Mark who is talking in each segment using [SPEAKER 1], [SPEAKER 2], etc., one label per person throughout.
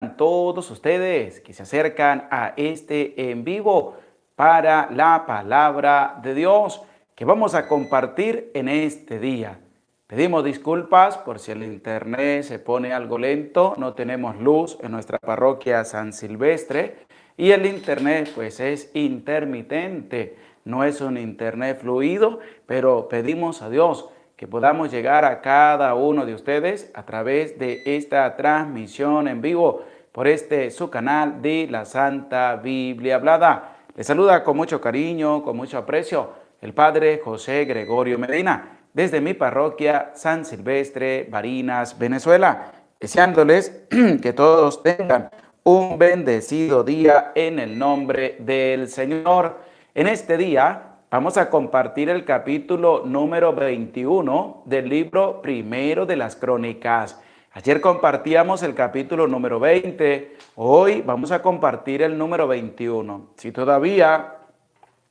[SPEAKER 1] todos ustedes que se acercan a este en vivo para la palabra de Dios que vamos a compartir en este día. Pedimos disculpas por si el internet se pone algo lento, no tenemos luz en nuestra parroquia San Silvestre y el internet pues es intermitente, no es un internet fluido, pero pedimos a Dios que podamos llegar a cada uno de ustedes a través de esta transmisión en vivo por su canal de la Santa Biblia Hablada. Les saluda con mucho cariño, con mucho aprecio, el Padre José Gregorio Medina, desde mi parroquia San Silvestre, Barinas, Venezuela, deseándoles que todos tengan un bendecido día en el nombre del Señor. En este día vamos a compartir el capítulo número 21 del libro primero de las Crónicas. Ayer compartíamos el capítulo número 20, hoy vamos a compartir el número 21. Si todavía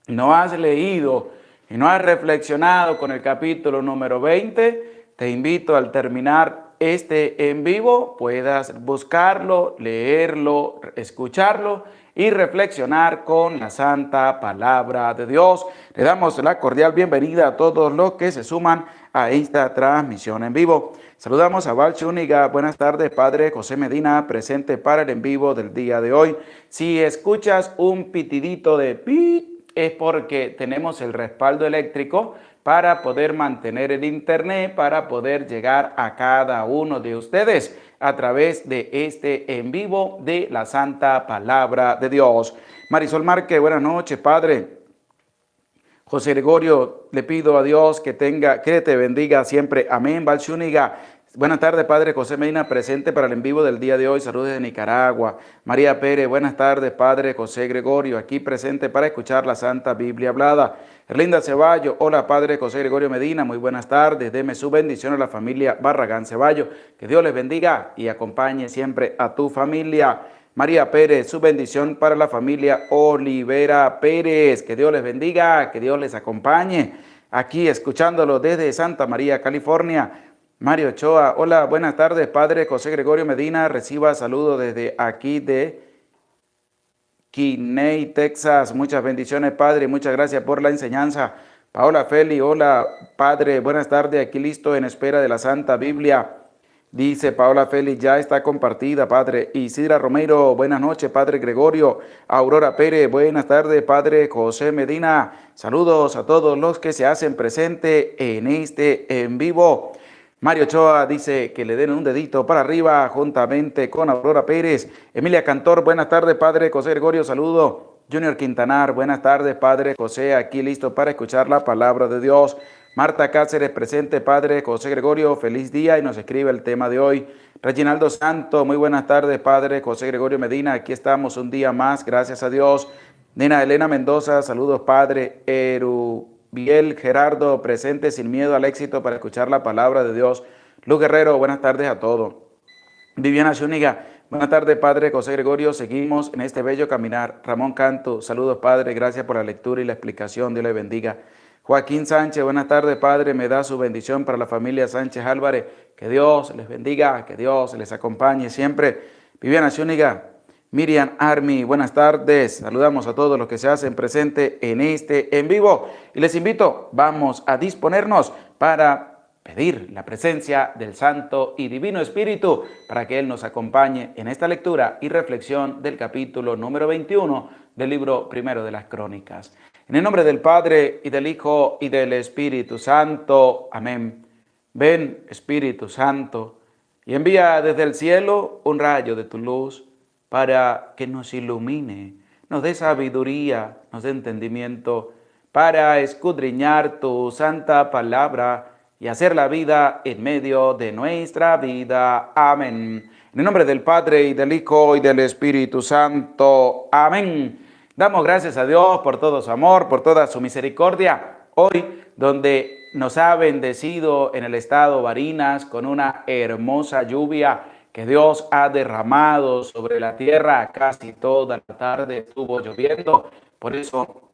[SPEAKER 1] no has leído y no has reflexionado con el capítulo número 20, te invito al terminar este en vivo, puedas buscarlo, leerlo, escucharlo y reflexionar con la santa palabra de Dios. Le damos la cordial bienvenida a todos los que se suman a esta transmisión en vivo. Saludamos a Val Zúñiga. Buenas tardes, Padre José Medina, presente para el en vivo del día de hoy. Si escuchas un pitidito de pit, es porque tenemos el respaldo eléctrico para poder mantener el internet, para poder llegar a cada uno de ustedes a través de este en vivo de la Santa Palabra de Dios. Marisol Márquez, buenas noches, Padre. José Gregorio, le pido a Dios que te bendiga siempre. Amén. Val Zúñiga, buenas tardes, Padre José Medina, presente para el en vivo del día de hoy. Saludos de Nicaragua. María Pérez, buenas tardes, Padre José Gregorio, aquí presente para escuchar la Santa Biblia Hablada. Erlinda Ceballo, hola, Padre José Gregorio Medina, muy buenas tardes. Deme su bendición a la familia Barragán Ceballo. Que Dios les bendiga y acompañe siempre a tu familia. María Pérez, su bendición para la familia Olivera Pérez. Que Dios les bendiga, que Dios les acompañe. Aquí escuchándolo desde Santa María, California. Mario Ochoa, hola, buenas tardes, Padre José Gregorio Medina. Reciba saludos desde aquí de Kinney, Texas. Muchas bendiciones, Padre. Muchas gracias por la enseñanza. Paola Feli, hola, Padre. Buenas tardes, aquí listo en espera de la Santa Biblia. Dice Paola Félix, ya está compartida, Padre. Isidra Romero, buenas noches, Padre Gregorio. Aurora Pérez, buenas tardes, Padre José Medina. Saludos a todos los que se hacen presente en este en vivo. Mario Ochoa dice que le den un dedito para arriba juntamente con Aurora Pérez. Emilia Cantor, buenas tardes, Padre José Gregorio, saludo. Junior Quintanar, buenas tardes, Padre José, aquí listo para escuchar la palabra de Dios. Marta Cáceres, presente, Padre José Gregorio, feliz día y nos escribe el tema de hoy. Reginaldo Santo, muy buenas tardes, Padre José Gregorio Medina, aquí estamos un día más, gracias a Dios. Nena Elena Mendoza, saludos, Padre. Erubiel Gerardo, presente sin miedo al éxito para escuchar la palabra de Dios. Luz Guerrero, buenas tardes a todos. Viviana Zúñiga, buenas tardes, Padre José Gregorio, seguimos en este bello caminar. Ramón Canto, saludos, Padre, gracias por la lectura y la explicación, Dios le bendiga. Joaquín Sánchez, buenas tardes, Padre, me da su bendición para la familia Sánchez Álvarez, que Dios les bendiga, que Dios les acompañe siempre. Viviana Zúñiga, Miriam Army, buenas tardes, saludamos a todos los que se hacen presente en este en vivo y les invito, vamos a disponernos para pedir la presencia del Santo y Divino Espíritu para que Él nos acompañe en esta lectura y reflexión del capítulo número 21 del libro primero de las Crónicas. En el nombre del Padre, y del Hijo, y del Espíritu Santo. Amén. Ven, Espíritu Santo, y envía desde el cielo un rayo de tu luz para que nos ilumine, nos dé sabiduría, nos dé entendimiento, para escudriñar tu santa palabra y hacer la vida en medio de nuestra vida. Amén. En el nombre del Padre, y del Hijo, y del Espíritu Santo. Amén. Damos gracias a Dios por todo su amor, por toda su misericordia. Hoy, donde nos ha bendecido en el estado Barinas con una hermosa lluvia que Dios ha derramado sobre la tierra, casi toda la tarde estuvo lloviendo. Por eso,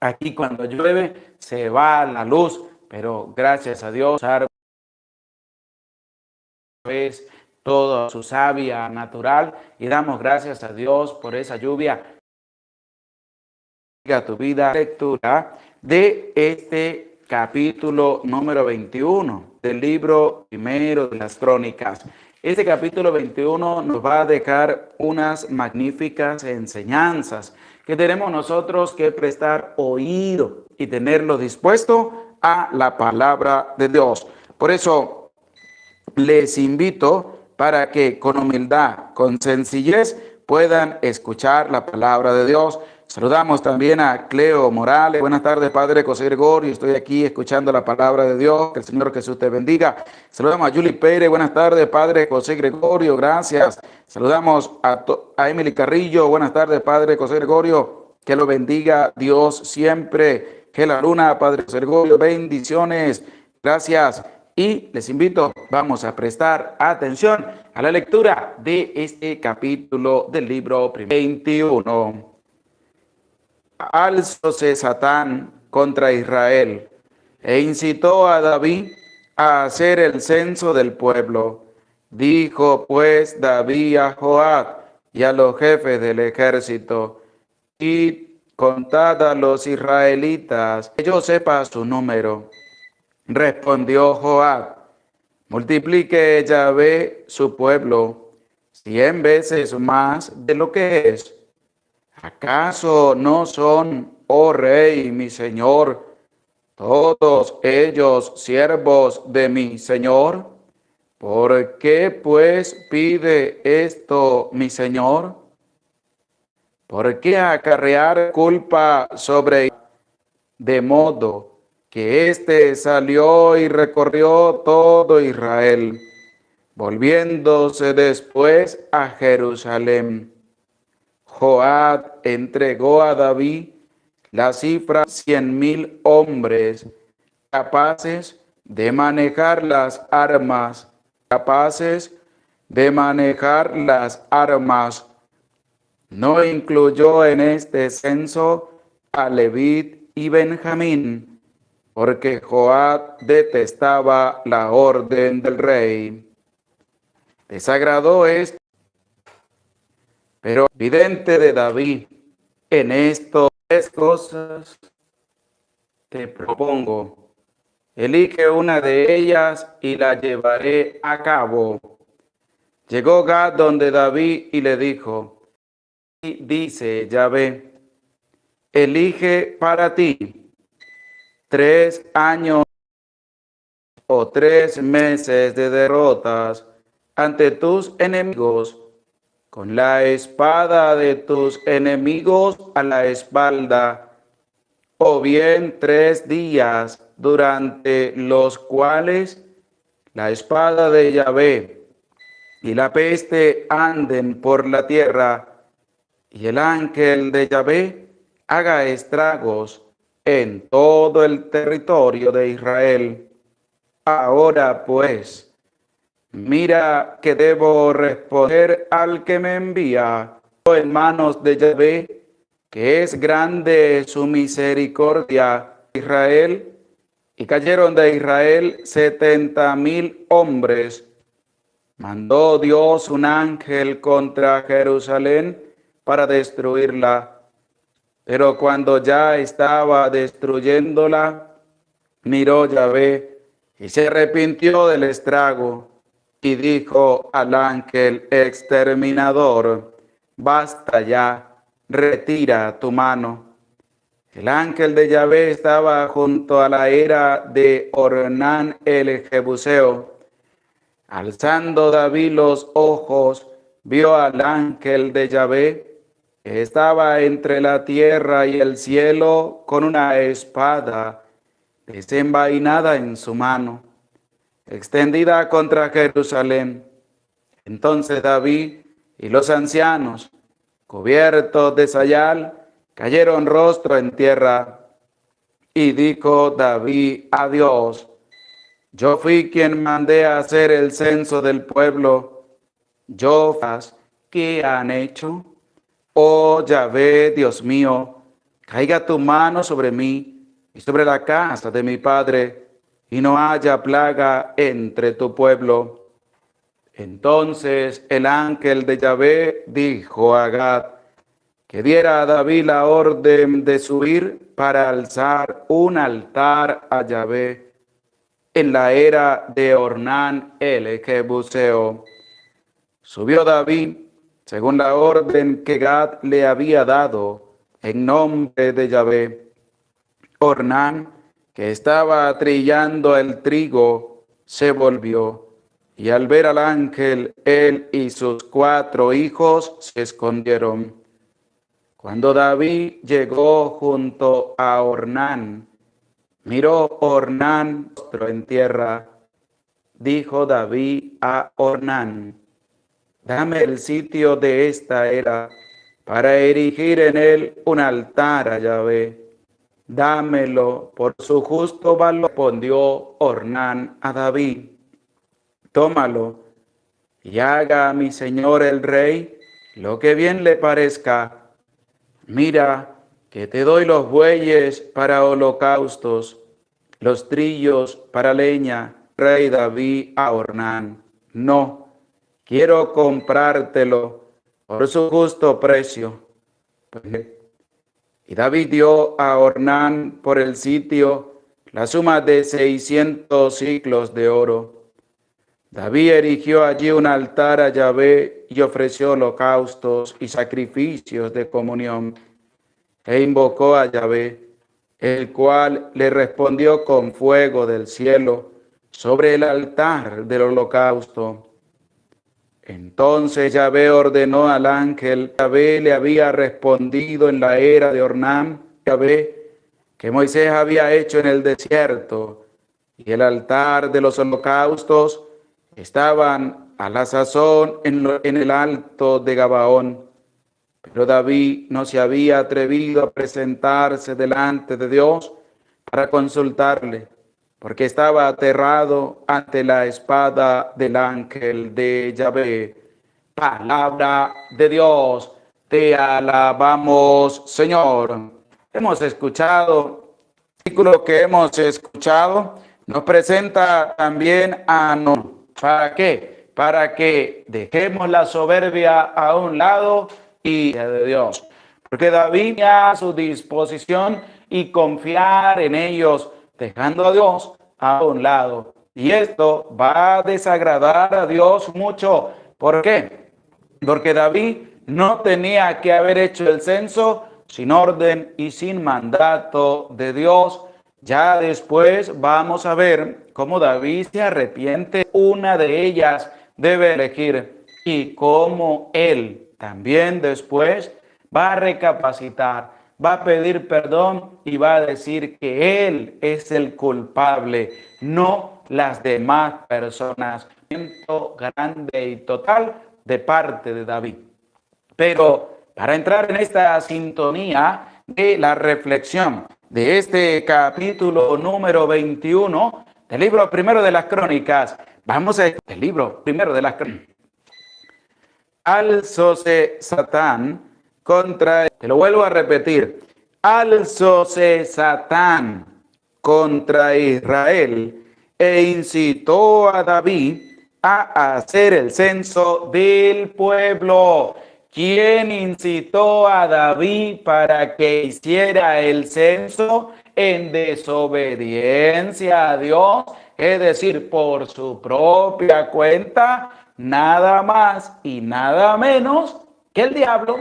[SPEAKER 1] aquí cuando llueve se va la luz, pero gracias a Dios, vez toda su savia natural y damos gracias a Dios por esa lluvia. A tu vida, lectura de este capítulo número 21 del libro primero de las Crónicas. Este capítulo 21 nos va a dejar unas magníficas enseñanzas que tenemos nosotros que prestar oído y tenerlo dispuesto a la palabra de Dios. Por eso les invito para que con humildad, con sencillez, puedan escuchar la palabra de Dios. Saludamos también a Cleo Morales. Buenas tardes, Padre José Gregorio. Estoy aquí escuchando la palabra de Dios. Que el Señor Jesús te bendiga. Saludamos a Julie Pérez. Buenas tardes, Padre José Gregorio. Gracias. Saludamos a Emily Carrillo. Buenas tardes, Padre José Gregorio. Que lo bendiga Dios siempre. Gela Luna, Padre José Gregorio. Bendiciones. Gracias. Y les invito, vamos a prestar atención a la lectura de este capítulo del libro 21. Alzóse Satán contra Israel e incitó a David a hacer el censo del pueblo. Dijo pues David a Joab y a los jefes del ejército: y contad a los israelitas, que yo sepa su número. Respondió Joab: multiplique Yahvé su pueblo 100 veces más de lo que es. ¿Acaso no son, oh rey, mi señor, todos ellos siervos de mi señor? ¿Por qué pues pide esto mi señor? ¿Por qué acarrear culpa sobre él, de modo que éste salió y recorrió todo Israel, volviéndose después a Jerusalén? Joab entregó a David la cifra 100,000 hombres capaces de manejar las armas, No incluyó en este censo a Leví y Benjamín, porque Joab detestaba la orden del rey. Desagradó esto, pero vidente de David, en estas 3 cosas te propongo. Elige una de ellas y la llevaré a cabo. Llegó Gad donde David y le dijo: y dice Yahvé, elige para ti 3 años o 3 meses de derrotas ante tus enemigos, con la espada de tus enemigos a la espalda, o bien 3 días durante los cuales la espada de Yahvé y la peste anden por la tierra, y el ángel de Yahvé haga estragos en todo el territorio de Israel. Ahora pues, mira que debo responder al que me envía en manos de Yahvé, que es grande su misericordia de Israel. Y cayeron de Israel 70,000 hombres. Mandó Dios un ángel contra Jerusalén para destruirla. Pero cuando ya estaba destruyéndola, miró Yahvé y se arrepintió del estrago, y dijo al ángel exterminador: basta ya, retira tu mano. El ángel de Yahvé estaba junto a la era de Ornán el Jebuseo. Alzando David los ojos, vio al ángel de Yahvé, que estaba entre la tierra y el cielo, con una espada desenvainada en su mano, extendida contra Jerusalén. Entonces David y los ancianos, cubiertos de sayal, cayeron rostro en tierra. Y dijo David a Dios: yo fui quien mandé a hacer el censo del pueblo. ¿Qué han hecho? Oh Yahvé, Dios mío, caiga tu mano sobre mí y sobre la casa de mi padre, y no haya plaga entre tu pueblo. Entonces el ángel de Yahvé dijo a Gad que diera a David la orden de subir para alzar un altar a Yahvé en la era de Ornán el Jebuseo. Subió David, según la orden que Gad le había dado, en nombre de Yahvé. Ornán, que estaba trillando el trigo, se volvió, y al ver al ángel, él y sus 4 hijos se escondieron. Cuando David llegó junto a Ornán, miró Ornán rostro en tierra. Dijo David a Ornán: dame el sitio de esta era para erigir en él un altar a Yahvé. Dámelo por su justo valor. Respondió Ornán a David: tómalo y haga a mi señor el rey lo que bien le parezca. Mira que te doy los bueyes para holocaustos, los trillos para leña. Rey David a Ornán: no, quiero comprártelo por su justo precio. Y David dio a Ornán por el sitio la suma de 600 siclos de oro. David erigió allí un altar a Yahvé y ofreció holocaustos y sacrificios de comunión. E invocó a Yahvé, el cual le respondió con fuego del cielo sobre el altar del holocausto. Entonces Yahvé ordenó al ángel. Yahvé le había respondido en la era de Ornán, Yahvé, que Moisés había hecho en el desierto, y el altar de los holocaustos estaban a la sazón en el alto de Gabaón. Pero David no se había atrevido a presentarse delante de Dios para consultarle, porque estaba aterrado ante la espada del ángel de Yahvé. Palabra de Dios, te alabamos, Señor. Hemos escuchado, el versículo que hemos escuchado nos presenta también a nosotros. ¿Para qué? Para que dejemos la soberbia a un lado y de Dios. Porque David tenía a su disposición y confiar en ellos, dejando a Dios a un lado. Y esto va a desagradar a Dios mucho. ¿Por qué? Porque David no tenía que haber hecho el censo sin orden y sin mandato de Dios. Ya después vamos a ver cómo David se arrepiente. Una de ellas debe elegir y cómo él también después va a recapacitar, va a pedir perdón y va a decir que él es el culpable, no las demás personas. Grande y total de parte de David. Pero para entrar en esta sintonía de la reflexión de este capítulo número 21 del libro primero de las Crónicas, vamos a el libro primero de las Crónicas. Alzóse Satán contra, te lo vuelvo a repetir, alzóse Satán contra Israel e incitó a David a hacer el censo del pueblo. ¿Quién incitó a David para que hiciera el censo? En desobediencia a Dios, es decir, por su propia cuenta, nada más y nada menos que el diablo,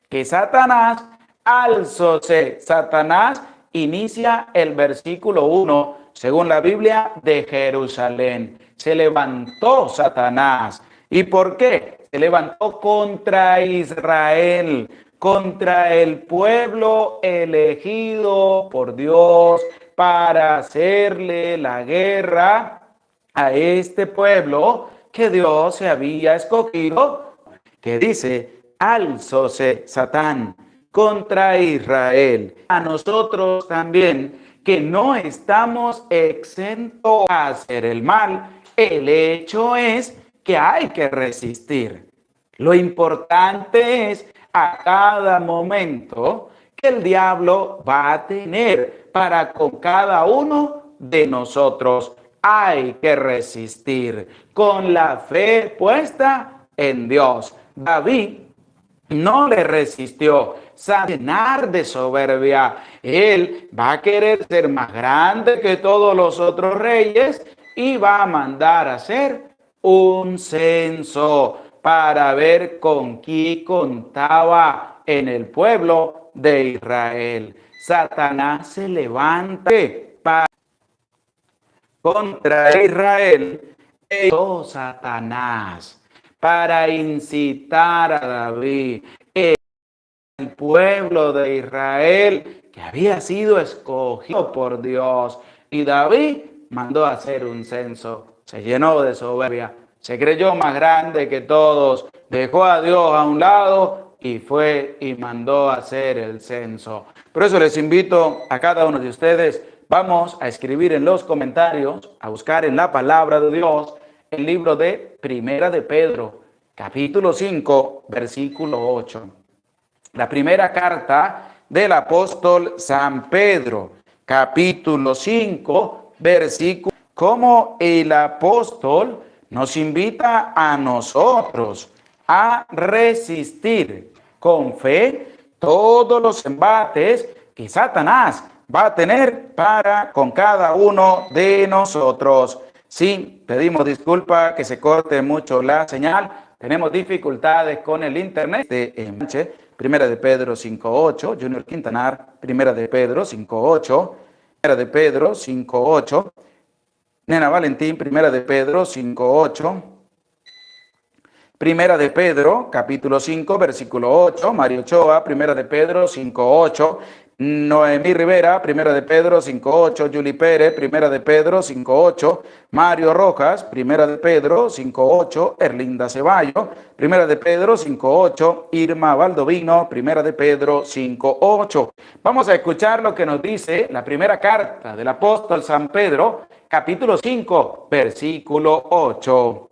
[SPEAKER 1] que Satanás. Alzóse Satanás, inicia el versículo 1, según la Biblia, de Jerusalén. Se levantó Satanás. ¿Y por qué? Se levantó contra Israel, contra el pueblo elegido por Dios para hacerle la guerra a este pueblo que Dios se había escogido, que dice: alzóse Satán contra Israel. A nosotros también, que no estamos exentos a hacer el mal. El hecho es que hay que resistir. Lo importante es a cada momento que el diablo va a tener para con cada uno de nosotros. hay que resistir con la fe puesta en Dios. David no le resistió, llenar de soberbia. Él va a querer ser más grande que todos los otros reyes y va a mandar a hacer un censo para ver con quién contaba en el pueblo de Israel. Satanás se levanta contra Israel, Satanás para incitar a David, el pueblo de Israel que había sido escogido por Dios. Y David mandó a hacer un censo, se llenó de soberbia, se creyó más grande que todos, dejó a Dios a un lado y fue y mandó a hacer el censo. Por eso les invito a cada uno de ustedes, vamos a escribir en los comentarios, a buscar en la palabra de Dios el libro de Primera de Pedro, capítulo 5, versículo 8. La primera carta del apóstol San Pedro, capítulo 5, versículo. Como el apóstol nos invita a nosotros a resistir con fe todos los embates que Satanás va a tener para con cada uno de nosotros. Sí, pedimos disculpa que se corte mucho la señal. Tenemos dificultades con el internet de Enche. Primera de Pedro 5.8, Junior Quintanar, Primera de Pedro 5.8, Primera de Pedro 5.8, Nena Valentín, Primera de Pedro 5.8, Primera de Pedro, capítulo 5, versículo 8, Mario Ochoa, Primera de Pedro 5.8, Noemí Rivera, Primera de Pedro 5.8, Yuli Pérez, Primera de Pedro 5.8, Mario Rojas, Primera de Pedro 5.8, Erlinda Ceballo, Primera de Pedro 5.8, Irma Valdovino, Primera de Pedro 5.8. Vamos a escuchar lo que nos dice la primera carta del apóstol San Pedro, capítulo 5, versículo 8.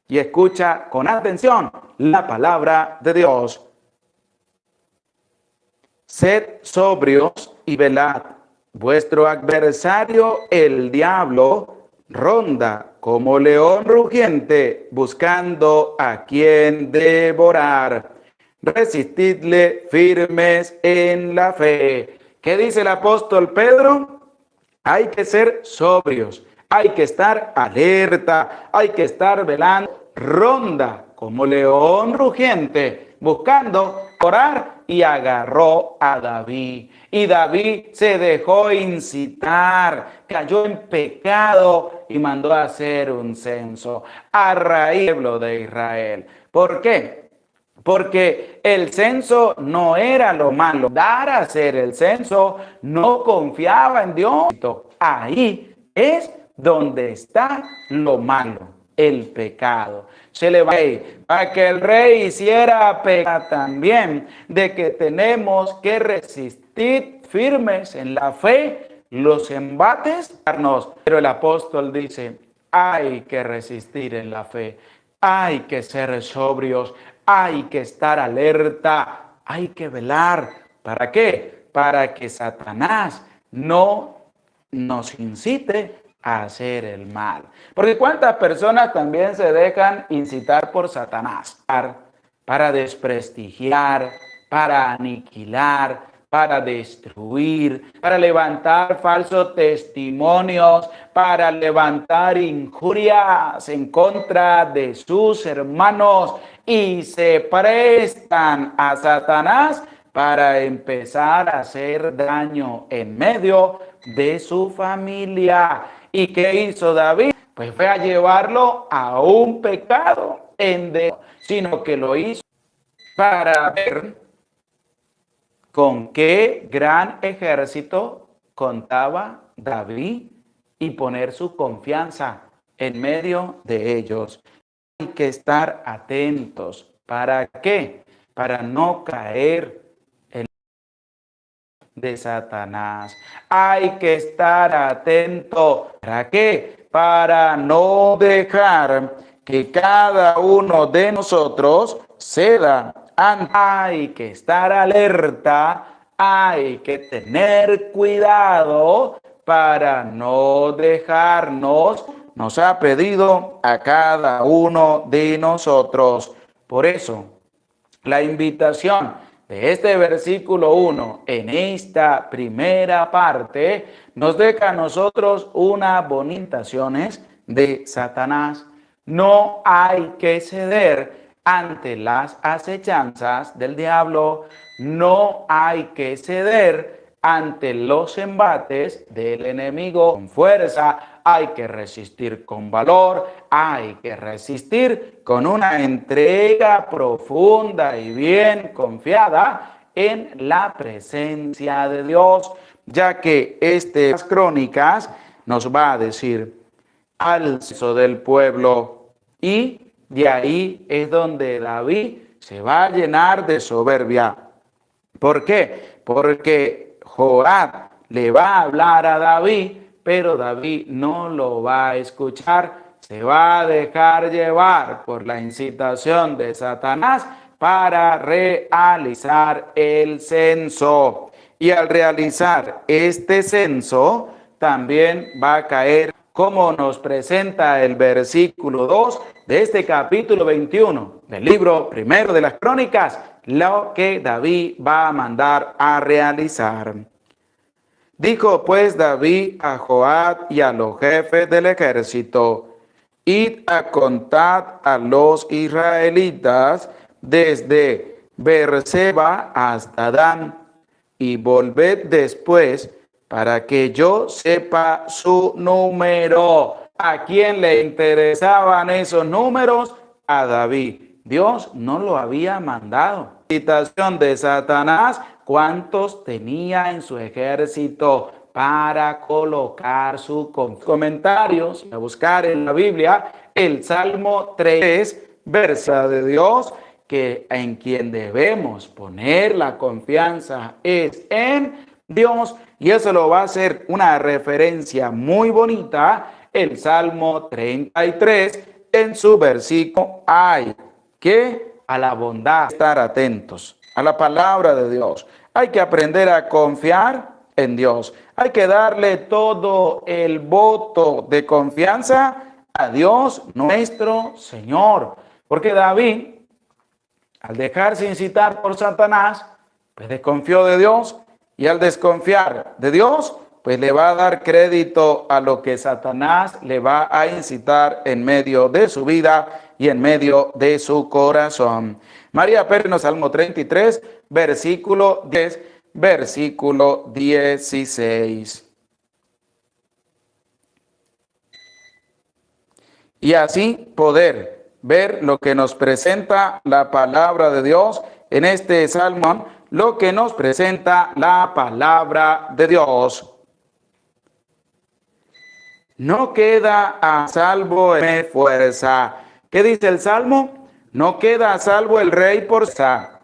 [SPEAKER 1] Y escucha con atención la palabra de Dios. Sed sobrios y velad. Vuestro adversario, el diablo, ronda como león rugiente, buscando a quien devorar. Resistidle firmes en la fe. ¿Qué dice el apóstol Pedro? Hay que ser sobrios, hay que estar alerta, hay que estar velando. Ronda como león rugiente, buscando orar, y agarró a David. Y David se dejó incitar, cayó en pecado y mandó a hacer un censo a raíz del pueblo de Israel. ¿Por qué? Porque el censo no era lo malo. Dar a hacer el censo no confiaba en Dios. Ahí es donde está lo malo, el pecado. Se le va para que el rey hiciera pecado también, de que tenemos que resistir firmes en la fe los embates. Pero el apóstol dice, hay que resistir en la fe, hay que ser sobrios, hay que estar alerta, hay que velar. ¿Para qué? Para que Satanás no nos incite a hacer el mal. Porque cuántas personas también se dejan incitar por Satanás para desprestigiar, para aniquilar, para destruir, para levantar falsos testimonios, para levantar injurias en contra de sus hermanos y se prestan a Satanás para empezar a hacer daño en medio de su familia. ¿Y qué hizo David? Pues fue a llevarlo a un pecado, sino que lo hizo para ver con qué gran ejército contaba David y poner su confianza en medio de ellos. Hay que estar atentos. ¿Para qué? Para no caer de Satanás. Hay que estar atento. ¿Para qué? Para no dejar que cada uno de nosotros ceda. Hay que estar alerta, hay que tener cuidado para no dejarnos, nos ha pedido a cada uno de nosotros. Por eso, la invitación de este versículo 1 en esta primera parte nos deja a nosotros unas bonitaciones de Satanás. No hay que ceder ante las acechanzas del diablo, no hay que ceder ante los embates del enemigo con fuerza, hay que resistir con valor, hay que resistir con una entrega profunda y bien confiada en la presencia de Dios, ya que estas crónicas nos va a decir al censo del pueblo, y de ahí es donde David se va a llenar de soberbia. ¿Por qué? Porque Joab le va a hablar a David, pero David no lo va a escuchar, se va a dejar llevar por la incitación de Satanás para realizar el censo. Y al realizar este censo, también va a caer, como nos presenta el versículo 2 de este capítulo 21 del libro primero de las Crónicas, lo que David va a mandar a realizar. Dijo pues David a Joab y a los jefes del ejército: id a contar a los israelitas desde Beerseba hasta Dan, y volved después para que yo sepa su número. ¿A quién le interesaban esos números? A David. Dios no lo había mandado. Citación de Satanás: ¿cuántos tenía en su ejército? Para colocar sus comentarios, a buscar en la Biblia el Salmo 3, verso de Dios, que en quien debemos poner la confianza es en Dios, y eso lo va a hacer una referencia muy bonita el Salmo 33 en su versículo. Hay que a la bondad estar atentos a la palabra de Dios. Hay que aprender a confiar en Dios. Hay que darle todo el voto de confianza a Dios nuestro Señor. Porque David, al dejarse incitar por Satanás, pues desconfió de Dios, y al desconfiar de Dios, pues le va a dar crédito a lo que Satanás le va a incitar en medio de su vida y en medio de su corazón. María Pérez, Salmo 33, versículo 10, versículo 16. Y así poder ver lo que nos presenta la palabra de Dios en este salmo, lo que nos presenta la palabra de Dios. No queda a salvo el fuerza. ¿Qué dice el Salmo? No queda a salvo el rey por fuerza.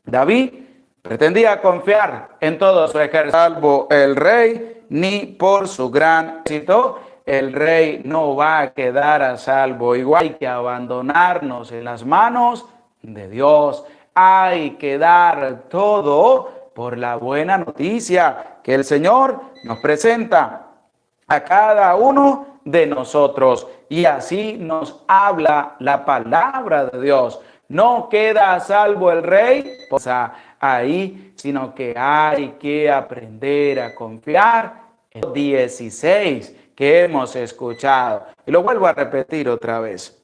[SPEAKER 1] David pretendía confiar en todo su ejército, salvo el rey, ni por su gran éxito. El rey no va a quedar a salvo. Igual hay que abandonarnos en las manos de Dios. Hay que dar todo por la buena noticia que el Señor nos presenta a cada uno de nosotros. Y así nos habla la palabra de Dios. No queda a salvo el rey, o sea, ahí, sino que hay que aprender a confiar en los 16 que hemos escuchado. Y lo vuelvo a repetir otra vez.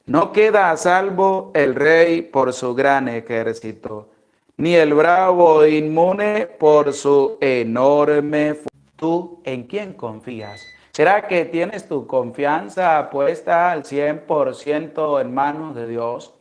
[SPEAKER 1] No queda a salvo el rey por su gran ejército, ni el bravo inmune por su enorme fuerza. ¿Tú en quién confías? ¿Será que tienes tu confianza puesta al 100% en manos de Dios?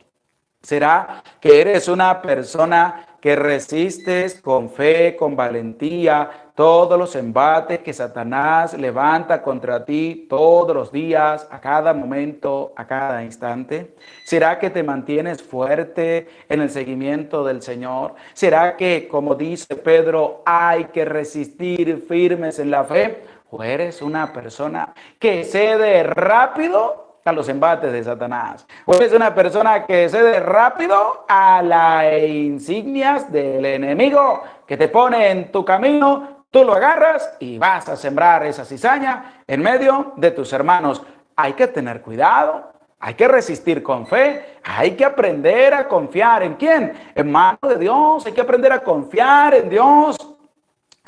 [SPEAKER 1] ¿Será que eres una persona que resistes con fe, con valentía, todos los embates que Satanás levanta contra ti todos los días, a cada momento, a cada instante? ¿Será que te mantienes fuerte en el seguimiento del Señor? ¿Será que, como dice Pedro, hay que resistir firmes en la fe? ¿O eres una persona que cede rápido a los embates de Satanás? ¿O eres una persona que cede rápido a las insignias del enemigo que te pone en tu camino tú lo agarras y vas a sembrar esa cizaña en medio de tus hermanos. Hay que tener cuidado, hay que resistir con fe, hay que aprender a confiar. ¿En quién? En manos de Dios, hay que aprender a confiar en Dios.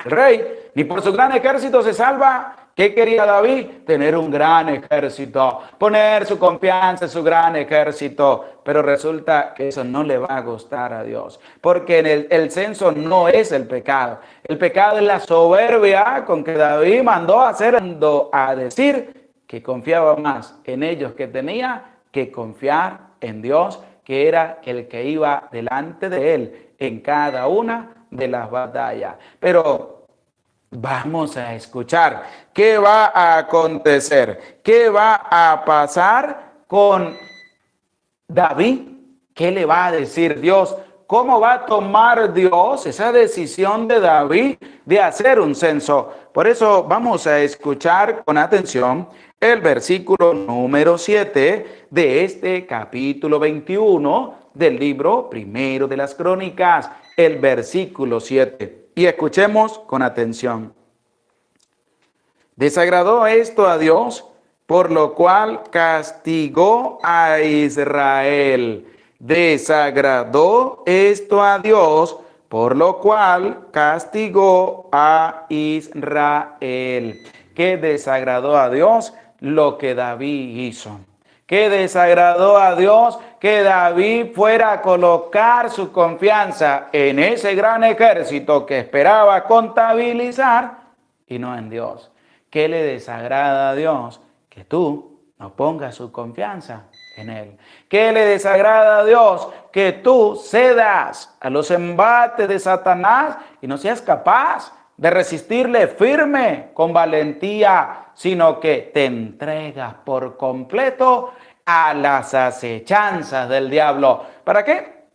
[SPEAKER 1] El rey ni por su gran ejército se salva. ¿Qué quería David? Tener un gran ejército, poner su confianza en su gran ejército. Pero resulta que eso no le va a gustar a Dios, porque el censo no es el pecado. El pecado es la soberbia con que David mandó a decir que confiaba más en ellos que tenía que confiar en Dios, que era el que iba delante de él en cada una de las batallas. Pero vamos a escuchar qué va a acontecer, qué va a pasar con David, qué le va a decir Dios, cómo va a tomar Dios esa decisión de David de hacer un censo. Por eso vamos a escuchar con atención el versículo número 7 de este capítulo 21 del libro primero de las Crónicas, el versículo 7. Y escuchemos con atención. Desagradó esto a Dios, por lo cual castigó a Israel. Desagradó esto a Dios, por lo cual castigó a Israel. ¿Qué desagradó a Dios? Lo que David hizo. ¿Qué desagradó a Dios? Que David fuera a colocar su confianza en ese gran ejército que esperaba contabilizar y no en Dios. ¿Qué le desagrada a Dios? Que tú no pongas su confianza en Él. ¿Qué le desagrada a Dios? Que tú cedas a los embates de Satanás y no seas capaz de resistirle firme con valentía, sino que te entregas por completo a las acechanzas del diablo. ¿Para qué?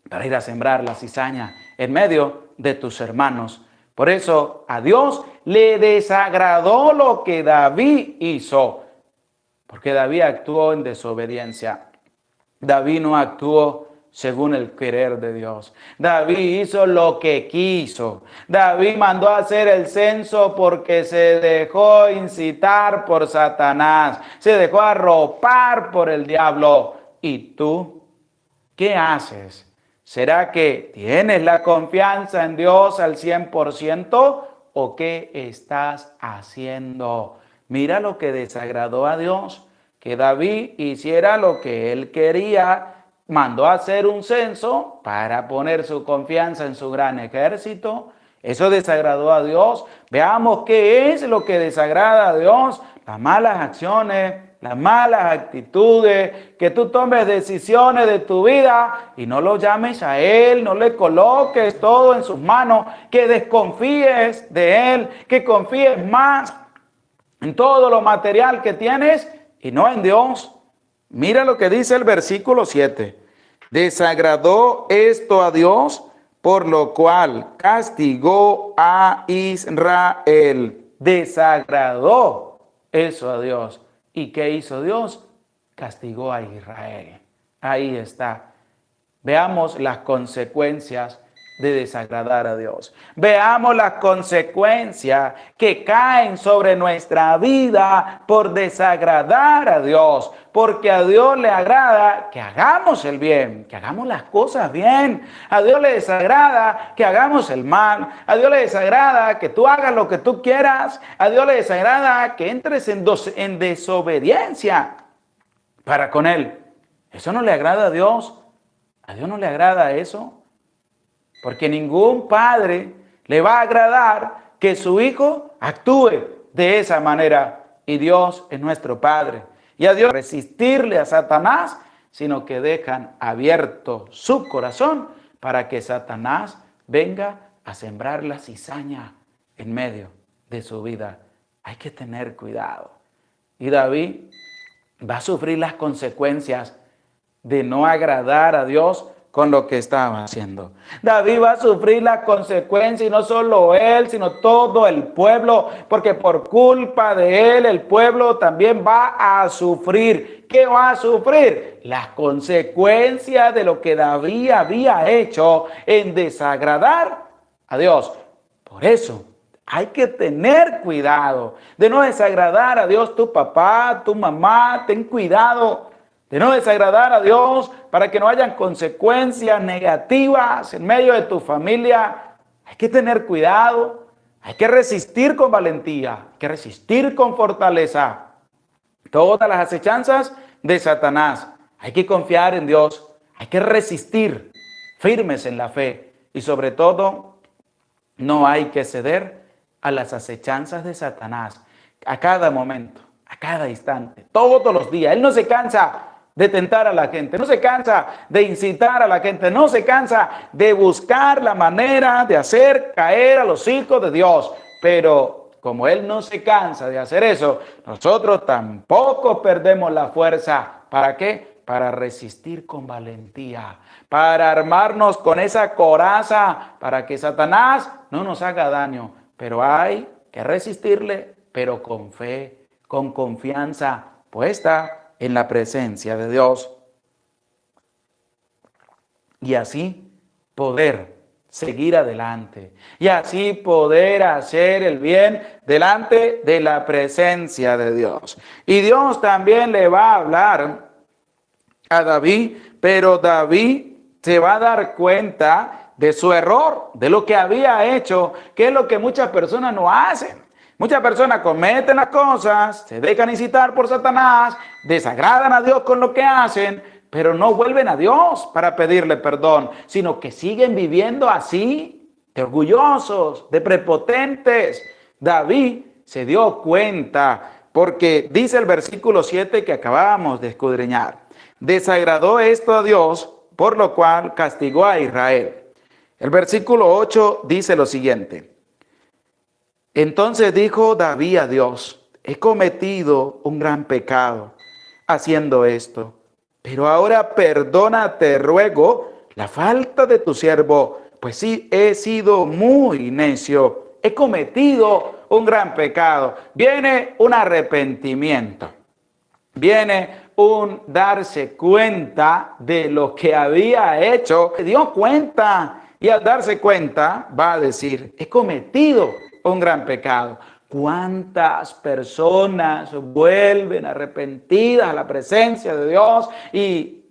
[SPEAKER 1] Para ir a sembrar la cizaña en medio de tus hermanos. Por eso a Dios le desagradó lo que David hizo, porque David actuó en desobediencia. David no actuó según el querer de Dios. David hizo lo que quiso. David mandó a hacer el censo porque se dejó incitar por Satanás. Se dejó arropar por el diablo. ¿Y tú qué haces? ¿Será que tienes la confianza en Dios al 100% o qué estás haciendo? Mira lo que desagradó a Dios, que David hiciera lo que él quería. Mandó a hacer un censo para poner su confianza en su gran ejército. Eso desagradó a Dios. Veamos qué es lo que desagrada a Dios. Las malas acciones, las malas actitudes, que tú tomes decisiones de tu vida y no lo llames a Él, no le coloques todo en sus manos, que desconfíes de Él, que confíes más en todo lo material que tienes y no en Dios. Mira lo que dice el versículo 7. Desagradó esto a Dios, por lo cual castigó a Israel. Desagradó eso a Dios. ¿Y qué hizo Dios? Castigó a Israel. Ahí está. Veamos las consecuencias de desagradar a Dios. Veamos las consecuencias que caen sobre nuestra vida por desagradar a Dios. Porque a Dios le agrada que hagamos el bien, que hagamos las cosas bien. A Dios le desagrada que hagamos el mal. A Dios le desagrada que tú hagas lo que tú quieras. A Dios le desagrada que entres en desobediencia para con Él. Eso no le agrada a Dios. A Dios no le agrada eso. Porque ningún padre le va a agradar que su hijo actúe de esa manera. Y Dios es nuestro Padre. Y a Dios resistirle a Satanás, sino que dejan abierto su corazón para que Satanás venga a sembrar la cizaña en medio de su vida. Hay que tener cuidado. Y David va a sufrir las consecuencias de no agradar a Dios con lo que estaba haciendo. David va a sufrir las consecuencias, y no solo él, sino todo el pueblo, porque por culpa de él, el pueblo también va a sufrir. ¿Qué va a sufrir? Las consecuencias de lo que David había hecho en desagradar a Dios. Por eso Hay que tener cuidado de no desagradar a Dios, tu papá, tu mamá. Ten cuidado de no desagradar a Dios para que no hayan consecuencias negativas en medio de tu familia. Hay que tener cuidado. Hay que resistir con valentía. Hay que resistir con fortaleza todas las acechanzas de Satanás. Hay que confiar en Dios. Hay que resistir firmes en la fe. Y sobre todo, no hay que ceder a las acechanzas de Satanás a cada momento, a cada instante, todos los días. Él no se cansa de tentar a la gente, no se cansa de incitar a la gente, no se cansa de buscar la manera de hacer caer a los hijos de Dios. Pero como Él no se cansa de hacer eso, nosotros tampoco perdemos la fuerza. ¿Para qué? Para resistir con valentía, para armarnos con esa coraza, para que Satanás no nos haga daño. Pero hay que resistirle, pero con fe, con confianza puesta en la presencia de Dios. Y así poder seguir adelante. Y así poder hacer el bien delante de la presencia de Dios. Y Dios también le va a hablar a David, pero David se va a dar cuenta de su error, de lo que había hecho, que es lo que muchas personas no hacen. Muchas personas cometen las cosas, se dejan incitar por Satanás, desagradan a Dios con lo que hacen, pero no vuelven a Dios para pedirle perdón, sino que siguen viviendo así, de orgullosos, de prepotentes. David se dio cuenta, porque dice el versículo 7 que acabamos de escudriñar: desagradó esto a Dios, por lo cual castigó a Israel. El versículo 8 dice lo siguiente: entonces dijo David a Dios, he cometido un gran pecado haciendo esto, pero ahora perdona, te ruego, la falta de tu siervo, pues sí, he sido muy necio, he cometido un gran pecado. Viene un arrepentimiento, viene un darse cuenta de lo que había hecho. Se dio cuenta, y al darse cuenta va a decir, he cometido un gran pecado. ¿Cuántas personas vuelven arrepentidas a la presencia de Dios y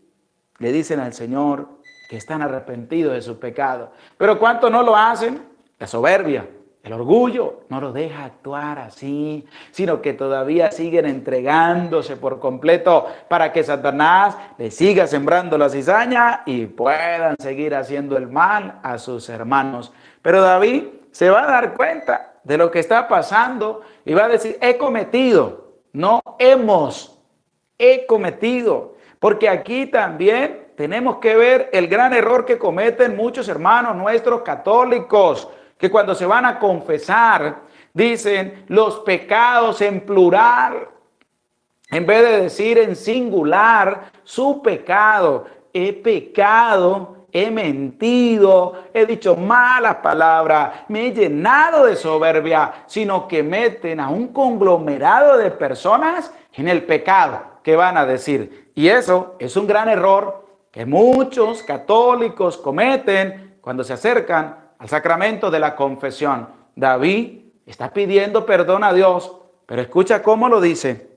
[SPEAKER 1] le dicen al Señor que están arrepentidos de su pecado? Pero ¿cuántos no lo hacen? La soberbia, el orgullo no los deja actuar así, sino que todavía siguen entregándose por completo para que Satanás le siga sembrando la cizaña y puedan seguir haciendo el mal a sus hermanos. Pero David se va a dar cuenta de lo que está pasando y va a decir, he cometido, no hemos, he cometido. Porque aquí también tenemos que ver el gran error que cometen muchos hermanos nuestros católicos, que cuando se van a confesar, dicen los pecados en plural, en vez de decir en singular su pecado. He pecado, he mentido, he dicho malas palabras, me he llenado de soberbia, sino que meten a un conglomerado de personas en el pecado que van a decir. Y eso es un gran error que muchos católicos cometen cuando se acercan al sacramento de la confesión. David está pidiendo perdón a Dios, pero escucha cómo lo dice.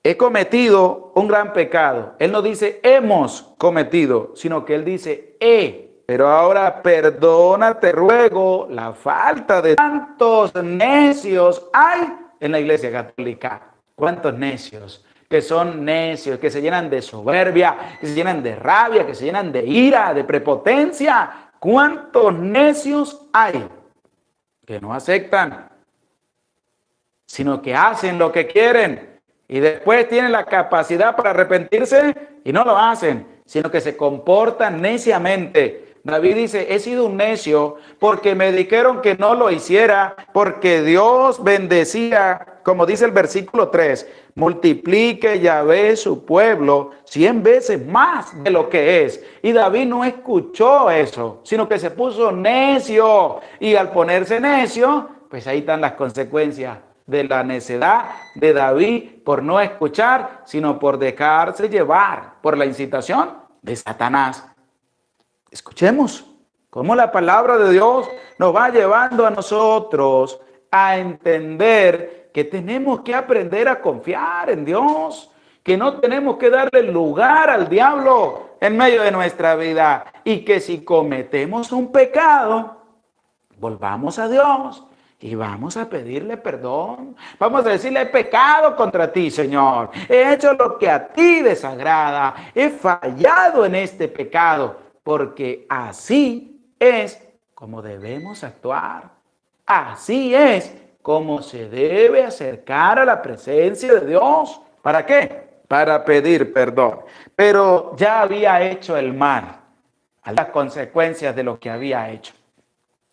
[SPEAKER 1] He cometido un gran pecado. Él no dice hemos cometido, sino que él dice he. Pero ahora perdona, te ruego, la falta de tantos necios hay en la Iglesia Católica. ¿Cuántos necios? Que son necios, que se llenan de soberbia, que se llenan de rabia, que se llenan de ira, de prepotencia. ¿Cuántos necios hay que no aceptan, sino que hacen lo que quieren? Y después tienen la capacidad para arrepentirse y no lo hacen, sino que se comportan neciamente. David dice, he sido un necio porque me dijeron que no lo hiciera, porque Dios bendecía, como dice el versículo 3, multiplique Yahvé su pueblo 100 veces más de lo que es. Y David no escuchó eso, sino que se puso necio. Y al ponerse necio, pues ahí están las consecuencias de la necedad de David por no escuchar, sino por dejarse llevar por la incitación de Satanás. Escuchemos Cómo la palabra de Dios nos va llevando a nosotros a entender que tenemos que aprender a confiar en Dios, que no tenemos que darle lugar al diablo en medio de nuestra vida y que si cometemos un pecado, volvamos a Dios y vamos a pedirle perdón. Vamos a decirle: he pecado contra ti, Señor. He hecho lo que a ti desagrada. He fallado en este pecado, porque así es como debemos actuar. Así es como se debe acercar a la presencia de Dios. ¿Para qué? Para pedir perdón. Pero ya había hecho el mal, a las consecuencias de lo que había hecho.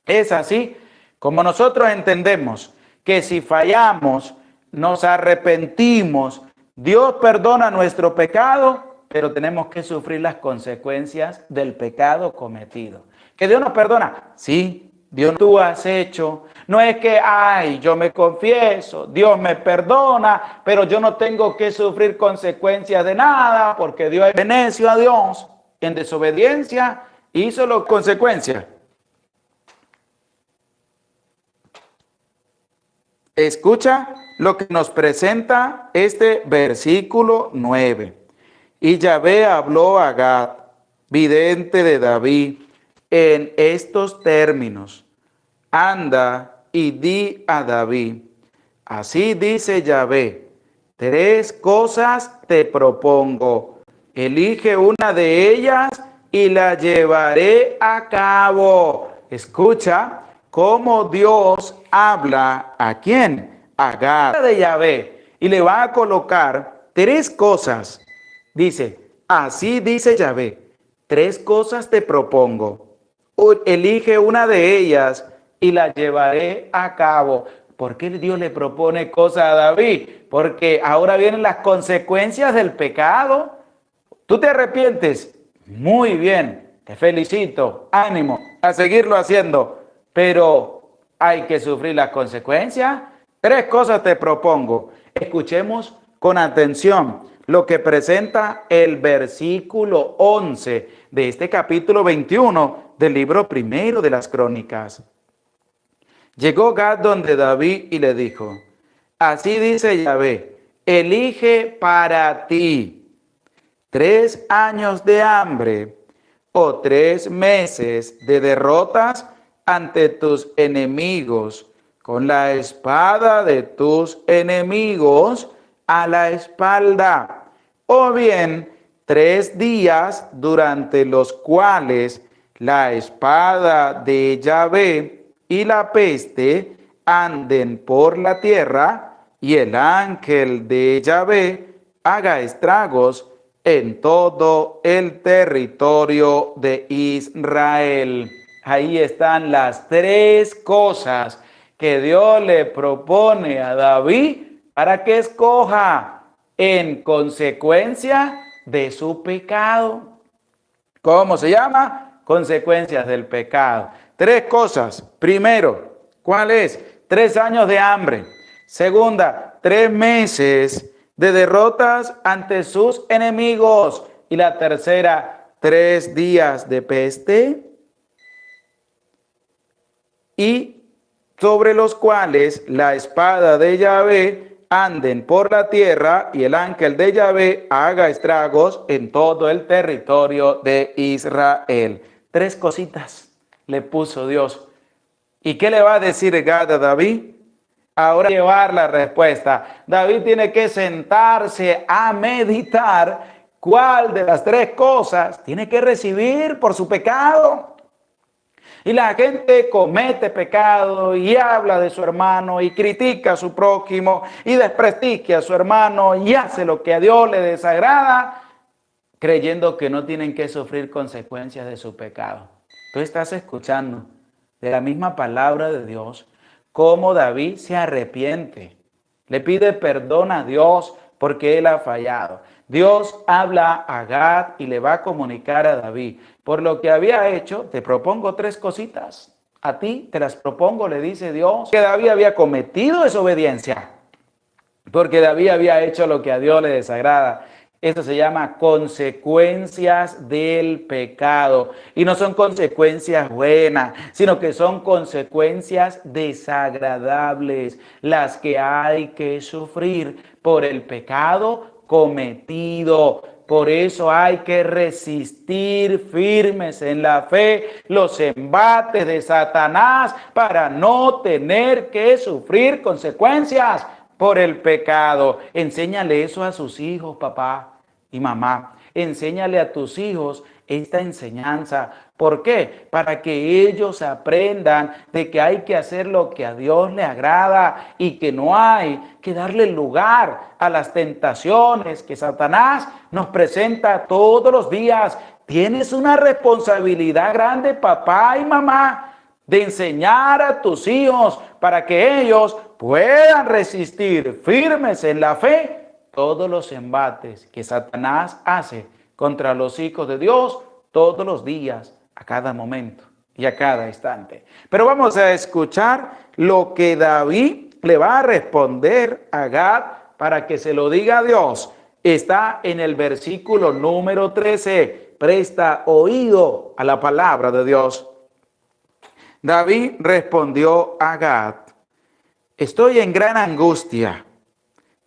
[SPEAKER 1] Es así como nosotros entendemos que si fallamos, nos arrepentimos, Dios perdona nuestro pecado, pero tenemos que sufrir las consecuencias del pecado cometido. ¿Que Dios nos perdona? Sí, Dios, tú has hecho. No es que, ay, yo me confieso, Dios me perdona, pero yo no tengo que sufrir consecuencias de nada, porque Dios es necio a Dios. En desobediencia hizo las consecuencias. Escucha lo que nos presenta este versículo 9. Y Yahvé habló a Gad, vidente de David, en estos términos: anda y di a David, así dice Yahvé, 3 cosas te propongo, elige una de ellas y la llevaré a cabo. Escucha cómo Dios habla ¿a quién? A Gad de Yahvé, y le va a colocar 3 cosas. Dice: así dice Yahvé, 3 cosas te propongo, elige una de ellas y la llevaré a cabo. ¿Por qué Dios le propone cosas a David? Porque ahora vienen las consecuencias del pecado. ¿Tú te arrepientes? Muy bien, te felicito, ánimo a seguirlo haciendo, pero hay que sufrir las consecuencias. 3 cosas te propongo. Escuchemos con atención lo que presenta el versículo 11 de este capítulo 21 del libro primero de las Crónicas. Llegó Gad donde David y le dijo: así dice Yahvé, elige para ti 3 años de hambre o 3 meses de derrotas ante tus enemigos, con la espada de tus enemigos a la espalda, o bien 3 días durante los cuales la espada de Yahvé y la peste anden por la tierra, y el ángel de Yahvé haga estragos en todo el territorio de Israel. Ahí están las 3 cosas que Dios le propone a David para que escoja en consecuencia de su pecado. ¿Cómo se llama? Consecuencias del pecado. 3 cosas. Primero, ¿cuál es? 3 años de hambre. Segunda, 3 meses de derrotas ante sus enemigos. Y la tercera, 3 días de peste, y sobre los cuales la espada de Yahvé anden por la tierra, y el ángel de Yahvé haga estragos en todo el territorio de Israel. 3 cositas le puso Dios. ¿Y qué le va a decir Gad a David? Ahora llevar la respuesta. David tiene que sentarse a meditar cuál de las 3 cosas tiene que recibir por su pecado. Y la gente comete pecado y habla de su hermano y critica a su prójimo y desprestigia a su hermano y hace lo que a Dios le desagrada, creyendo que no tienen que sufrir consecuencias de su pecado. Tú estás escuchando de la misma palabra de Dios cómo David se arrepiente, le pide perdón a Dios porque él ha fallado. Dios habla a Gad y le va a comunicar a David: por lo que había hecho, te propongo 3 cositas. A ti te las propongo, le dice Dios. Que David había cometido desobediencia, porque David había hecho lo que a Dios le desagrada. Eso se llama consecuencias del pecado. Y no son consecuencias buenas, sino que son consecuencias desagradables, las que hay que sufrir por el pecado cometido. Por eso hay que resistir firmes en la fe los embates de Satanás para no tener que sufrir consecuencias por el pecado. Enséñale eso a sus hijos, papá y mamá. Enséñale a tus hijos esta enseñanza. ¿Por qué? Para que ellos aprendan de que hay que hacer lo que a Dios le agrada y que no hay que darle lugar a las tentaciones que Satanás nos presenta todos los días. Tienes una responsabilidad grande, papá y mamá, de enseñar a tus hijos para que ellos puedan resistir firmes en la fe todos los embates que Satanás hace contra los hijos de Dios todos los días, a cada momento y a cada instante. Pero vamos a escuchar lo que David le va a responder a Gad para que se lo diga a Dios. Está en el versículo número 13. Presta oído a la palabra de Dios. David respondió a Gad: estoy en gran angustia,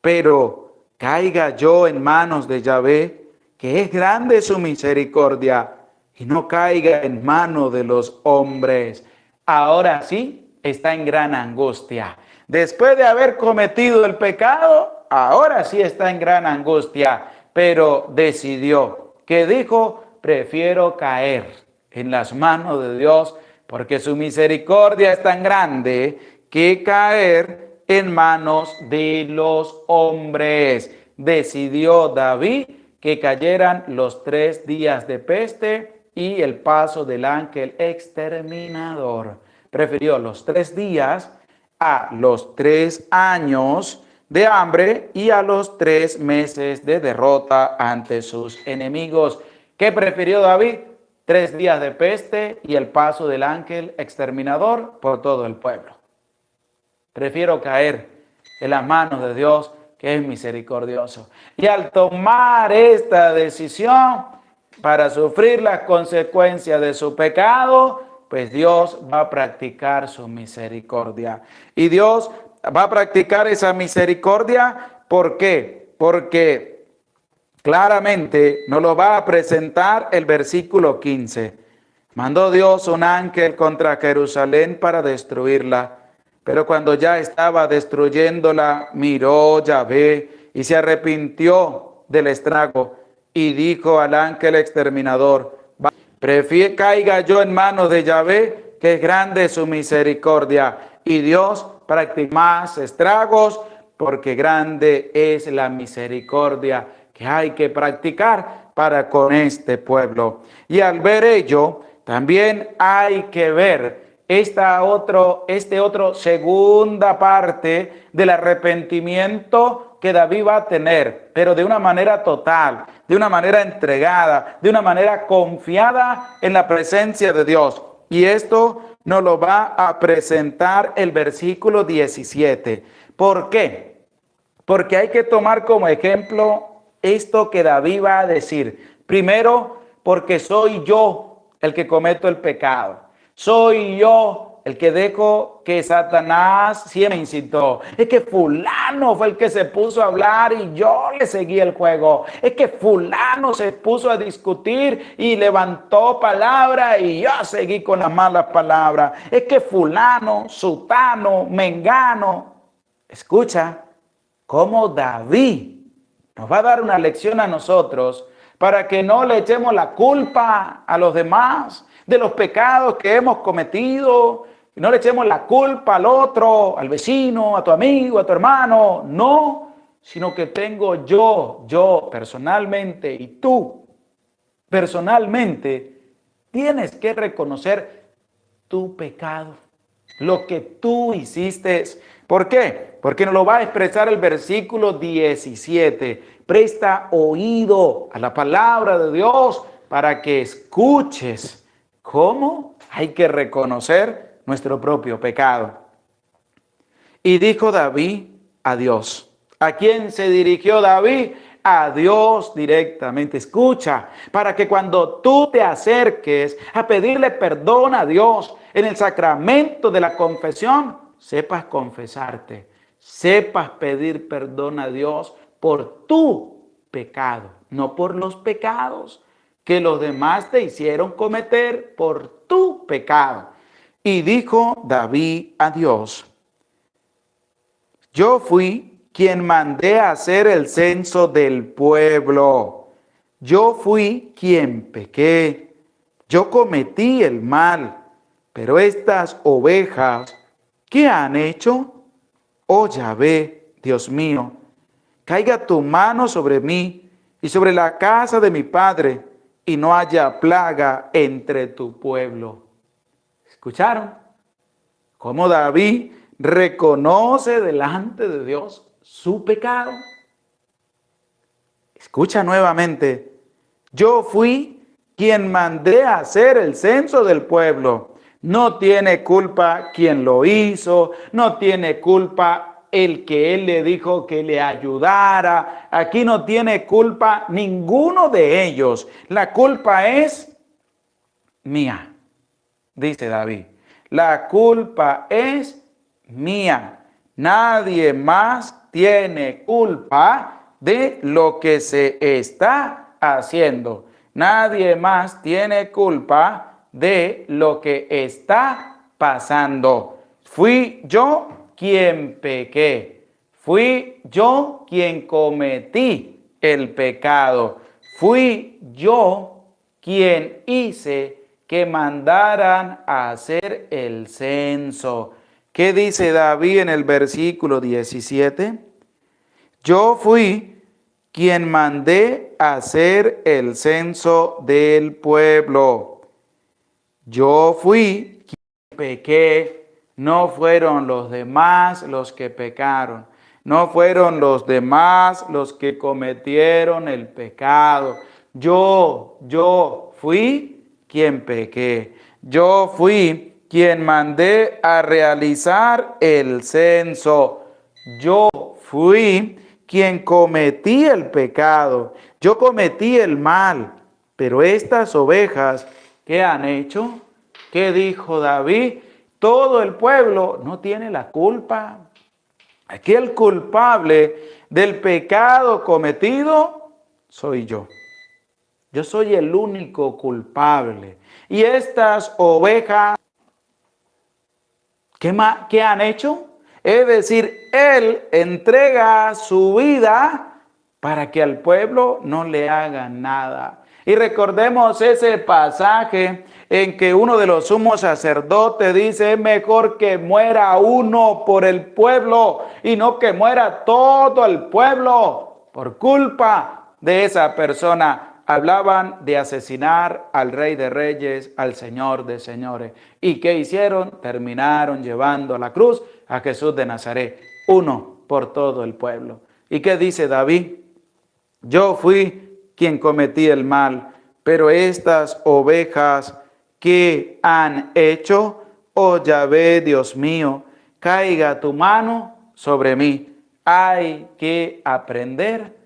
[SPEAKER 1] pero caiga yo en manos de Yahvé, que es grande su misericordia, y no caiga en manos de los hombres. Ahora sí está en gran angustia. Después de haber cometido el pecado, ahora sí está en gran angustia, pero decidió, que dijo: prefiero caer en las manos de Dios, porque su misericordia es tan grande, que caer en manos de los hombres. Decidió David que cayeran los 3 días de peste y el paso del ángel exterminador. Prefirió los 3 días a los 3 años de hambre y a los 3 meses de derrota ante sus enemigos. ¿Qué prefirió David? 3 días de peste y el paso del ángel exterminador por todo el pueblo. Prefiero caer en las manos de Dios, que es misericordioso. Y al tomar esta decisión para sufrir las consecuencias de su pecado, pues Dios va a practicar su misericordia. Y Dios va a practicar esa misericordia, ¿por qué? Porque claramente nos lo va a presentar el versículo 15. Mandó Dios un ángel contra Jerusalén para destruirla. Pero cuando ya estaba destruyéndola, miró Yahvé y se arrepintió del estrago y dijo al ángel exterminador: caiga yo en manos de Yahvé, que es grande su misericordia. Y Dios practica más estragos, porque grande es la misericordia que hay que practicar para con este pueblo. Y al ver ello, también hay que ver esta segunda parte del arrepentimiento que David va a tener, pero de una manera total, de una manera entregada, de una manera confiada en la presencia de Dios. Y esto nos lo va a presentar el versículo 17. ¿Por qué? Porque hay que tomar como ejemplo esto que David va a decir. Primero, porque soy yo el que cometo el pecado. Soy yo el que dejo que Satanás siempre me incitó. Es que fulano fue el que se puso a hablar y yo le seguí el juego. Es que fulano se puso a discutir y levantó palabra y yo seguí con las malas palabras. Es que fulano, sutano, mengano. Escucha cómo David nos va a dar una lección a nosotros para que no le echemos la culpa a los demás de los pecados que hemos cometido. Y no le echemos la culpa al otro, al vecino, a tu amigo, a tu hermano. No, sino que tengo yo personalmente, y tú personalmente tienes que reconocer tu pecado, lo que tú hiciste. ¿Por qué? Porque nos lo va a expresar el versículo 17. Presta oído a la palabra de Dios para que escuches cómo hay que reconocer nuestro propio pecado. Y dijo David a Dios. ¿A quién se dirigió David? a Dios directamente. Escucha, para que cuando tú te acerques a pedirle perdón a Dios en el sacramento de la confesión, sepas confesarte, sepas pedir perdón a Dios por tu pecado, no por los pecados que los demás te hicieron cometer, por tu pecado. Y dijo David a Dios: yo fui quien mandé a hacer el censo del pueblo. Yo fui quien pequé. Yo cometí el mal. Pero estas ovejas, ¿qué han hecho? Oh Yahvé, Dios mío, caiga tu mano sobre mí y sobre la casa de mi padre, y no haya plaga entre tu pueblo. ¿Escucharon? Cómo David reconoce delante de Dios su pecado. Escucha nuevamente: yo fui quien mandé a hacer el censo del pueblo. No tiene culpa quien lo hizo, no tiene culpa el que él le dijo que le ayudara. Aquí no tiene culpa ninguno de ellos. La culpa es mía, dice David. La culpa es mía. Nadie más tiene culpa de lo que se está haciendo. Nadie más tiene culpa de lo que está pasando. Fui yo quien pequé. Fui yo quien cometí el pecado. Fui yo quien hice que mandaran a hacer el censo. ¿Qué dice David en el versículo 17? Yo fui quien mandé a hacer el censo del pueblo. Yo fui quien pequé. No fueron los demás los que pecaron. No fueron los demás los que cometieron el pecado. Yo fui quien pequé. Yo fui quien mandé a realizar el censo. Yo fui quien cometí el pecado. Yo cometí el mal. Pero estas ovejas, ¿qué han hecho? ¿Qué dijo David? Todo el pueblo no tiene la culpa. Aquí el culpable del pecado cometido soy yo. Yo soy el único culpable. Y estas ovejas, ¿qué han hecho? Es decir, Él entrega su vida para que al pueblo no le hagan nada. Y recordemos ese pasaje en que uno de los sumos sacerdotes dice: es mejor que muera uno por el pueblo y no que muera todo el pueblo por culpa de esa persona. Hablaban de asesinar al Rey de Reyes, al Señor de Señores. ¿Y qué hicieron? Terminaron llevando a la cruz a Jesús de Nazaret, uno por todo el pueblo. ¿Y qué dice David? Yo fui quien cometí el mal, pero estas ovejas, ¿qué han hecho? Oh Yahvé, Dios mío, caiga tu mano sobre mí. Hay que aprender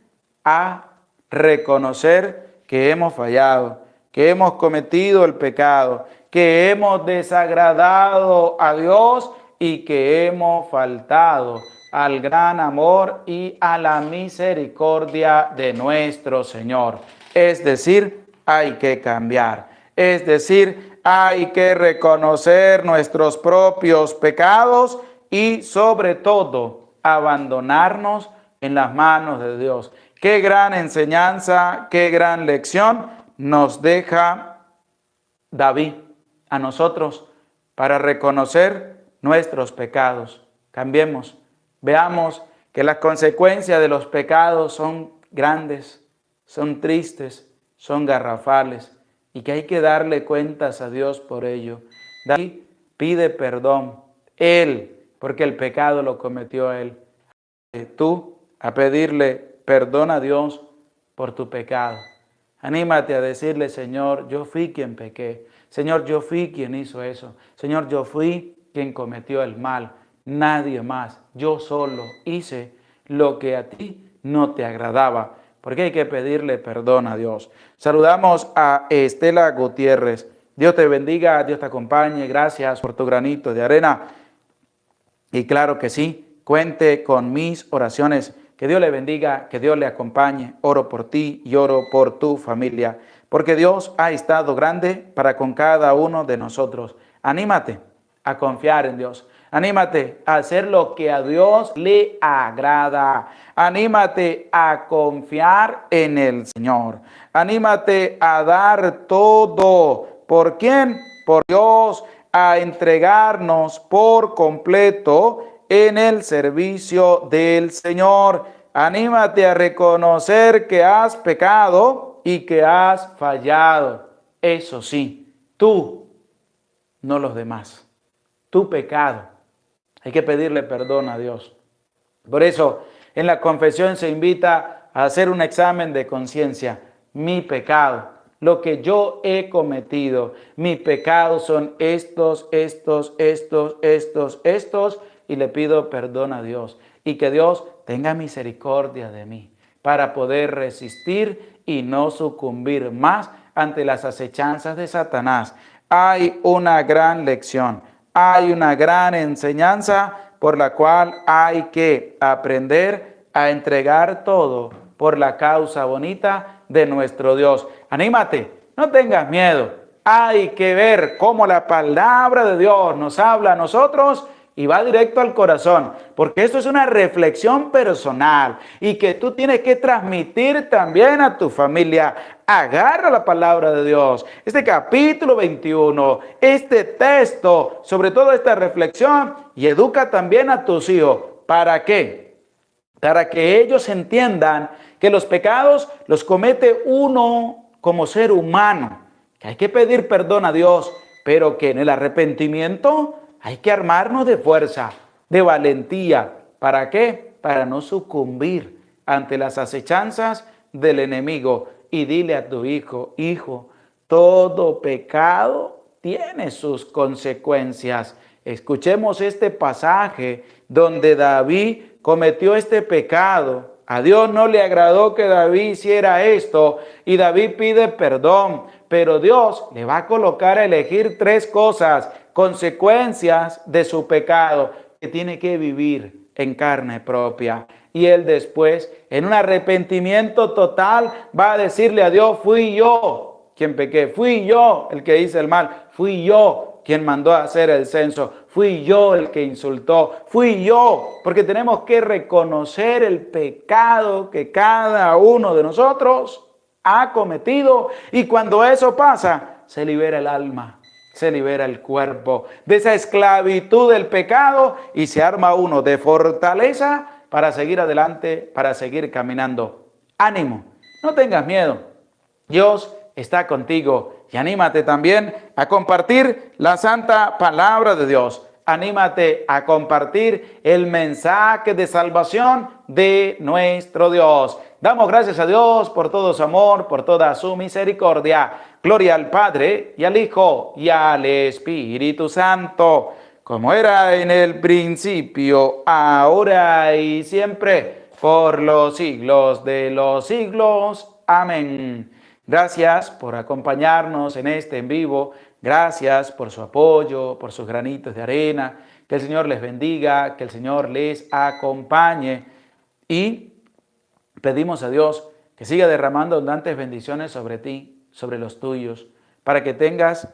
[SPEAKER 1] a reconocer que hemos fallado, que hemos cometido el pecado, que hemos desagradado a Dios y que hemos faltado al gran amor y a la misericordia de nuestro Señor. Es decir, hay que cambiar. Es decir, hay que reconocer nuestros propios pecados y sobre todo abandonarnos en las manos de Dios. Qué gran enseñanza, qué gran lección nos deja David a nosotros para reconocer nuestros pecados. Cambiemos, veamos que las consecuencias de los pecados son grandes, son tristes, son garrafales y que hay que darle cuentas a Dios por ello. David pide perdón, él, porque el pecado lo cometió él. Tú a pedirle perdón a Dios por tu pecado. Anímate a decirle: Señor, yo fui quien pequé. Señor, yo fui quien hizo eso. Señor, yo fui quien cometió el mal. Nadie más. Yo solo hice lo que a ti no te agradaba. porque hay que pedirle perdón a Dios. Saludamos a Estela Gutiérrez. Dios te bendiga, Dios te acompañe. Gracias por tu granito de arena. Y claro que sí, cuente con mis oraciones. Que Dios le bendiga, que Dios le acompañe. Oro por ti y oro por tu familia, porque Dios ha estado grande para con cada uno de nosotros. Anímate a confiar en Dios. Anímate a hacer lo que a Dios le agrada. Anímate a confiar en el Señor. Anímate a dar todo. ¿Por quién? Por Dios. A entregarnos por completo en el servicio del Señor. Anímate a reconocer que has pecado y que has fallado. Eso sí, tú, no los demás. Tu pecado. Hay que pedirle perdón a Dios. Por eso, en la confesión se invita a hacer un examen de conciencia. Mi pecado, lo que yo he cometido, mis pecados son estos, y le pido perdón a Dios. Y que Dios tenga misericordia de mí para poder resistir y no sucumbir más ante las acechanzas de Satanás. Hay una gran lección, hay una gran enseñanza por la cual hay que aprender a entregar todo por la causa bonita de nuestro Dios. Anímate, no tengas miedo. Hay que ver cómo la palabra de Dios nos habla a nosotros y va directo al corazón, porque esto es una reflexión personal y que tú tienes que transmitir también a tu familia. Agarra la palabra de Dios, este capítulo 21, este texto, sobre todo esta reflexión, y educa también a tus hijos. ¿Para qué? Para que ellos entiendan que los pecados los comete uno como ser humano, que hay que pedir perdón a Dios, pero que en el arrepentimiento hay que armarnos de fuerza, de valentía. ¿Para qué? Para no sucumbir ante las acechanzas del enemigo. Y dile a tu hijo, hijo, todo pecado tiene sus consecuencias. Escuchemos este pasaje donde David cometió este pecado. A Dios no le agradó que David hiciera esto y David pide perdón, pero Dios le va a colocar a elegir tres cosas, consecuencias de su pecado que tiene que vivir en carne propia. Y él después, en un arrepentimiento total, va a decirle a Dios, fui yo quien pequé, fui yo el que hice el mal, fui yo quien mandó a hacer el censo, fui yo el que insultó, fui yo, porque tenemos que reconocer el pecado que cada uno de nosotros ha cometido, y cuando eso pasa, se libera el alma, se libera el cuerpo de esa esclavitud del pecado y se arma uno de fortaleza para seguir adelante, para seguir caminando. Ánimo, no tengas miedo, Dios está contigo. Y anímate también a compartir la santa palabra de Dios. Anímate a compartir el mensaje de salvación de nuestro Dios. Damos gracias a Dios por todo su amor, por toda su misericordia. Gloria al Padre, y al Hijo, y al Espíritu Santo, como era en el principio, ahora y siempre, por los siglos de los siglos. Amén. Gracias por acompañarnos en este en vivo. Gracias por su apoyo, por sus granitos de arena. Que el Señor les bendiga, que el Señor les acompañe. Y pedimos a Dios que siga derramando abundantes bendiciones sobre ti, sobre los tuyos, para que tengas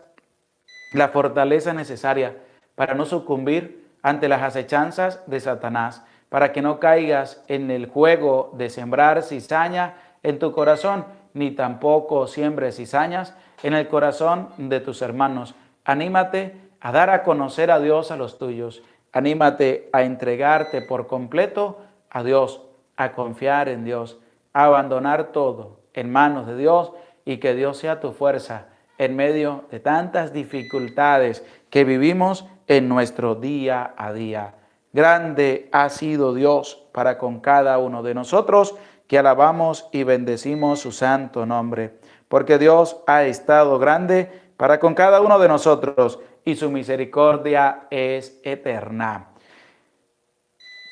[SPEAKER 1] la fortaleza necesaria para no sucumbir ante las acechanzas de Satanás, para que no caigas en el juego de sembrar cizaña en tu corazón, ni tampoco siembres cizañas en el corazón de tus hermanos. Anímate a dar a conocer a Dios a los tuyos. Anímate a entregarte por completo a Dios, a confiar en Dios, a abandonar todo en manos de Dios y que Dios sea tu fuerza en medio de tantas dificultades que vivimos en nuestro día a día. Grande ha sido Dios para con cada uno de nosotros, que alabamos y bendecimos su santo nombre, porque Dios ha estado grande para con cada uno de nosotros y su misericordia es eterna.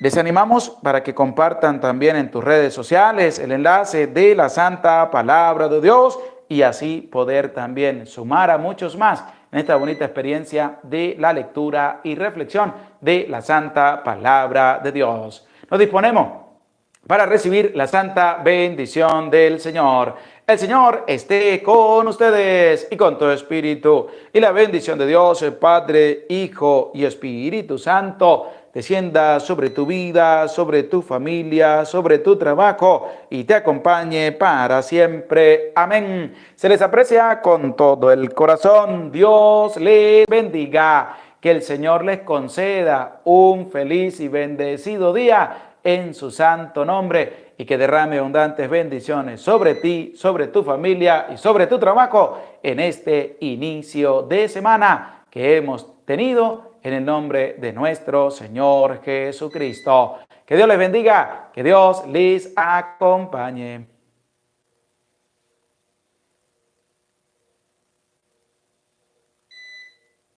[SPEAKER 1] Les animamos para que compartan también en tus redes sociales el enlace de la Santa Palabra de Dios y así poder también sumar a muchos más en esta bonita experiencia de la lectura y reflexión de la Santa Palabra de Dios. Nos disponemos para recibir la santa bendición del Señor. El Señor esté con ustedes y con tu espíritu. Y la bendición de Dios, el Padre, Hijo y Espíritu Santo, descienda sobre tu vida, sobre tu familia, sobre tu trabajo y te acompañe para siempre. Amén. Se les aprecia con todo el corazón. Dios les bendiga. Que el Señor les conceda un feliz y bendecido día en su santo nombre y que derrame abundantes bendiciones sobre ti, sobre tu familia y sobre tu trabajo en este inicio de semana que hemos tenido en el nombre de nuestro Señor Jesucristo. Que Dios les bendiga, que Dios les acompañe.